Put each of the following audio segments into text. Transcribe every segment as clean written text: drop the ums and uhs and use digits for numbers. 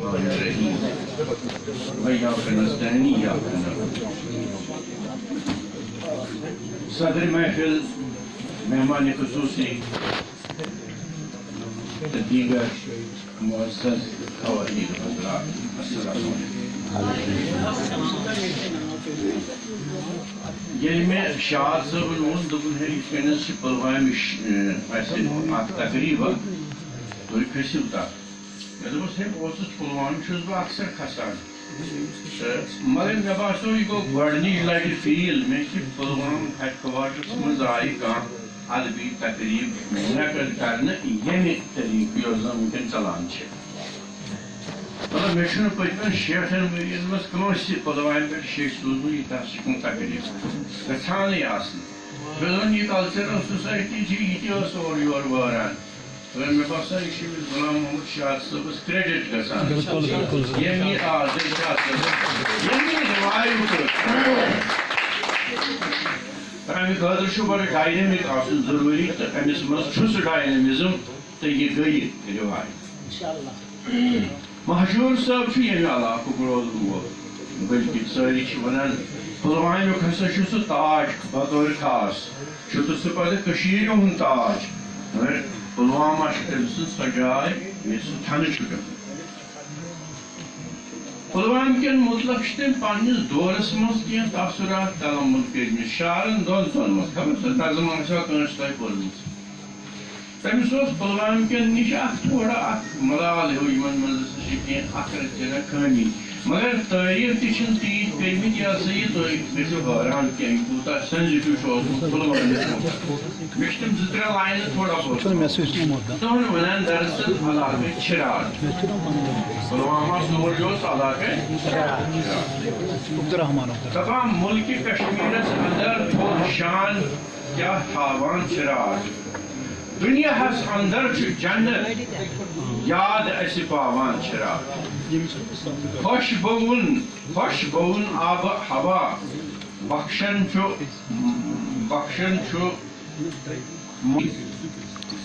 الرحمن الرحیم وإياك نستعين إياك نعبد. صدر محفل مہمان خصوصی دیگر معزز خواتین حضرات السلام علیکم. ییٚلہِ مےٚ شاد صٲبن ووٚن دوٚپُن ہے یِتھ کٔنۍ حظ چھِ پُلوامِچ اَسہِ اکھ تقریٖبا تُہۍ کھٔسِو تتھ. مےٚ دوٚپُس ہے بہٕ اوسُس پُلوامہِ چھُس بہٕ اکثر کھسان تہٕ مگر مےٚ باسیو یہِ گوٚو گۄڈنِچ لٹہِ فیٖل مےٚ چھِ پُلوام ہیڈ کوارٹرس منٛز آیہِ کانٛہہ ادبی تقریٖب منعقد کرنہٕ ییٚمہِ طریٖقہٕ یۄس زن وٕنکٮ۪ن چلان چھِ. مطلب مےٚ چھُنہٕ پٔتمٮ۪ن 60 ؤرین منٛز کٲنٛسہِ پُلوامہِ پٮ۪ٹھ شیٚچھ سوٗزمُت ییٖتیٛاہ سکوٗن تقریٖب گژھانٕے آسنہٕ. بیٚیہِ زن یہِ کلچرل سوسایٹی چھِ یہِ تہِ ٲس اورٕ یورٕ وٲران. مےٚ باسان یہِ چھِ أمِس غلام محمد شاد صٲبس کرٛیڈِٹ گژھان ییٚمۍ یہِ ییٚمۍ یہِ رِوایو کٔر. امہِ خٲطرٕ چھُ بڑٕ ڈاینمک آسُن ضروٗری تہٕ أمِس منٛز چھُ سُہ ڈاینمزم تہٕ یہِ گٔیہِ رِوایو. مہجور صٲب چھُ ییٚمہِ علاقُک روزن وول بٔلکہِ سٲری چھِ ونان پُلوامیُک ہسا چھُ سُہ تاج بطور خاص چھُ تہٕ سُہ پتہٕ کٔشیٖرِ ہُنٛد تاج مگر پُلوامہ چھِ تٔمۍ سٕنٛز سۄ جاے ییٚتہِ سُہ تھنہٕ چھُ گژھان. پُلوامہِ کٮ۪ن مُتلق چھِ تٔمۍ پننِس دورس منٛز کینٛہہ تاثرات تلمُل کٔرمٕتۍ شعرن دۄن ژۄن منٛز خبر سۄ نظم آسیٛا کٲنٛسہِ تۄہہِ پٔرمٕژ. تٔمِس اوس پُلوامہِ کٮ۪ن نِش اکھ تھوڑا اکھ ملال ہیوٗ یِمن منٛز ہسا چھِ کینٛہہ اکھ رژھا خٲمی مگر تعریٖف تہِ چھِنہٕ تیٖتۍ کٔرمٕتۍ یہِ ہسا یہِ تُہۍ گٔژھِو حٲران کینٛہہ یہِ کوٗتاہ سینزِٹِو چھُ اوسمُت پُلوامِس منٛز. مےٚ چھِ تِم 2-3 لاینہٕ تھوڑا بہت تُہُنٛد ونان دراصل علاقہٕ چھِراٹ پُلوامہ سورُے اوس علاقہٕ دپان مُلکہِ کشمیٖرس انٛدر تھوٚد شان کیٛاہ تھاوان چھِراٹ دُنیاہس انٛدر چھُ جنت یاد اسہِ پاوان چھِراٹ. خۄش بوُن آبہٕ ہوا بخشن چھُ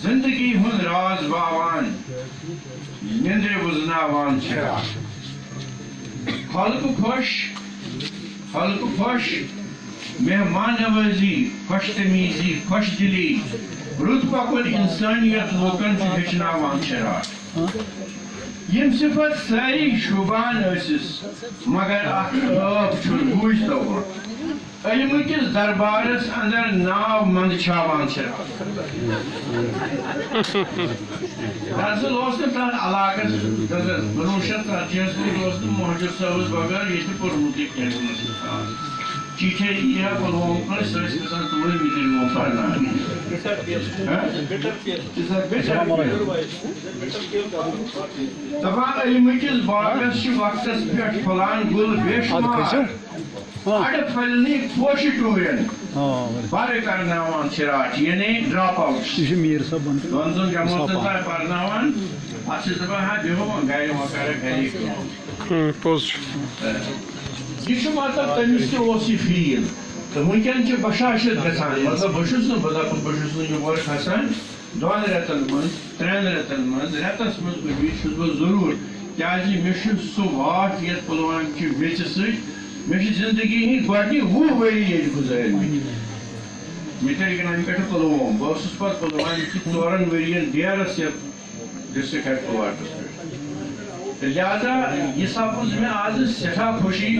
زندگی ہُنٛد راز واوان نِندرِ وُزناوان چھِراٹ. خلقہٕ خۄش مہمان نوٲزی خۄش تمیٖزی خۄش دِلی رُت پکُن اِنسٲنیت لوٗکن چھُ ہیٚچھناوان چھِراٹ. یِم صِفت سٲری شوٗبان ٲسِس مگر اکھ ٲب چھُ بوٗزتو علمہٕ کِس دربارس انٛدر ناو منٛدچھاوان چھِراٹ. دراصل اوس نہٕ تتھ علاقس 1930 منٛز اوس نہٕ مہجور صٲبس بغٲر ییٚتہِ پوٚرمُتٕے کینٛہہ. چیٖٹھے ییٖہا پُلوام کٲنٛسہِ سُہ ٲسۍ گژھان توٗرۍ مِتِرۍ پرناونہِ. دپان علمہٕ کِس باغس چھِ وقتس پٮ۪ٹھ پھۄلان گُل بے شُمار اَڑٕ پھٔلنٕے پوشہِ ٹوٗرٮ۪ن بَرٕ کرناوان چھِراٹ یعنی ڈراپ آوُٹ 2 جمٲژن تام پرناوان اتھ چھِ دپان ہا بیٚہو گرِ وۄنۍ کرکھ گرے کٲم. یہ چھُ مطلب تٔمِس تہِ اوس یہِ فیٖل تہٕ وٕنکٮ۪ن چھِ بشاشت گژھان مطلب بہٕ چھُس نہٕ یور کھسان 2 رٮ۪تن منٛز 3 رٮ۪تن منٛز رٮ۪تس منٛز کُنہِ چھُس بہٕ ضروٗر کیٛازِ مےٚ چھُ سُہ واٹ یتھ پُلوامہِ چہِ ویژِ سۭتۍ مےٚ چھِ زندگی ہٕنٛدۍ گۄڈنِکۍ 20 ؤری ییٚتہِ گُزٲرمٕتۍ. مِٹرگنامہِ پٮ۪ٹھٕ پُلووم بہٕ اوسُس پتہٕ پُلوامہِ کہِ 4 ؤرین ڈیرس یتھ ڈسٹرکٹ ہیڈ کوارٹرس پٮ۪ٹھ. لہذا یہ سپز میں آز سٹھا خوشی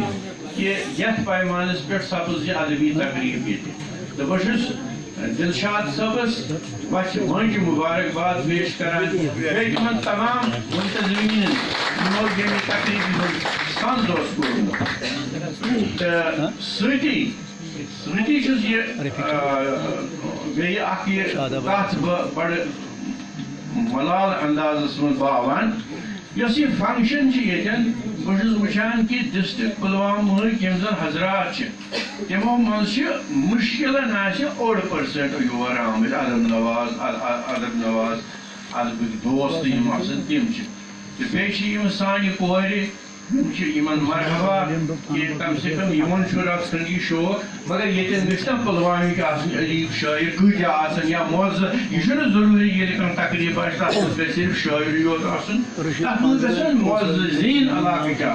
کہ یتھ پیمانس پہ سپز یہ ادبی تقریب یہ تو بہت دلشاد صبس بچ منج مبارکباد پیش کران تمام تمام منتظمین یمو یمہ تقریب سند اوس کورمت سۭتی چھُس یہ بیٚیہِ اکھ یہ کتھ بہٕ بڑٕ ملال اندازس منٛز باوان یۄس یہِ فنکشن چھِ ییٚتٮ۪ن بہٕ چھُس وٕچھان کہِ ڈسٹرک پُلوامہٕکۍ یِم زن حضرات چھِ تِمو منٛز چھِ مُشکِلن آسہِ 8% یور آمٕتۍ ادب نواز ادبٕکۍ دوست تہٕ یِم آسان تِم چھِ تہٕ بیٚیہِ چھِ یِم سانہِ کورِ مرحبا کہ کم سے کم رقص یہ شوق مگر یہ گھن پلوامک علیق شاعر کتیا آن یا معزز یہ ضروری یہ تقریب آ تک صرف شاعری یوت آن تک گھن معززین علاقہ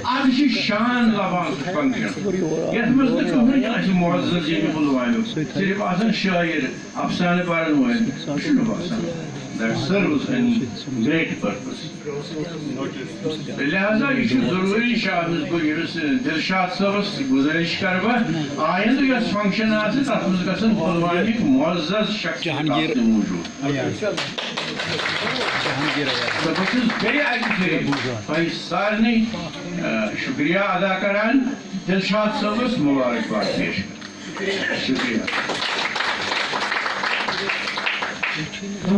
اب شان لبان فنکشن یت مز کہین معززین پلوامیک صرف آن شاعر افسانہ پرن ول باسان that serves any great purpose. لہذا یہ ضروری شاہد دلشاد صاحبس گزارش کروا آئندہ یس فنکشن آسہ تر مز گھن پلوامک معزز شخص موجود تو بہت بیٚیہِ اکہِ پھِرِ تۄہہِ سارنٕے شُکریہ ادا کران دلشاد صاحبس مبارکباد پیش شُکریہ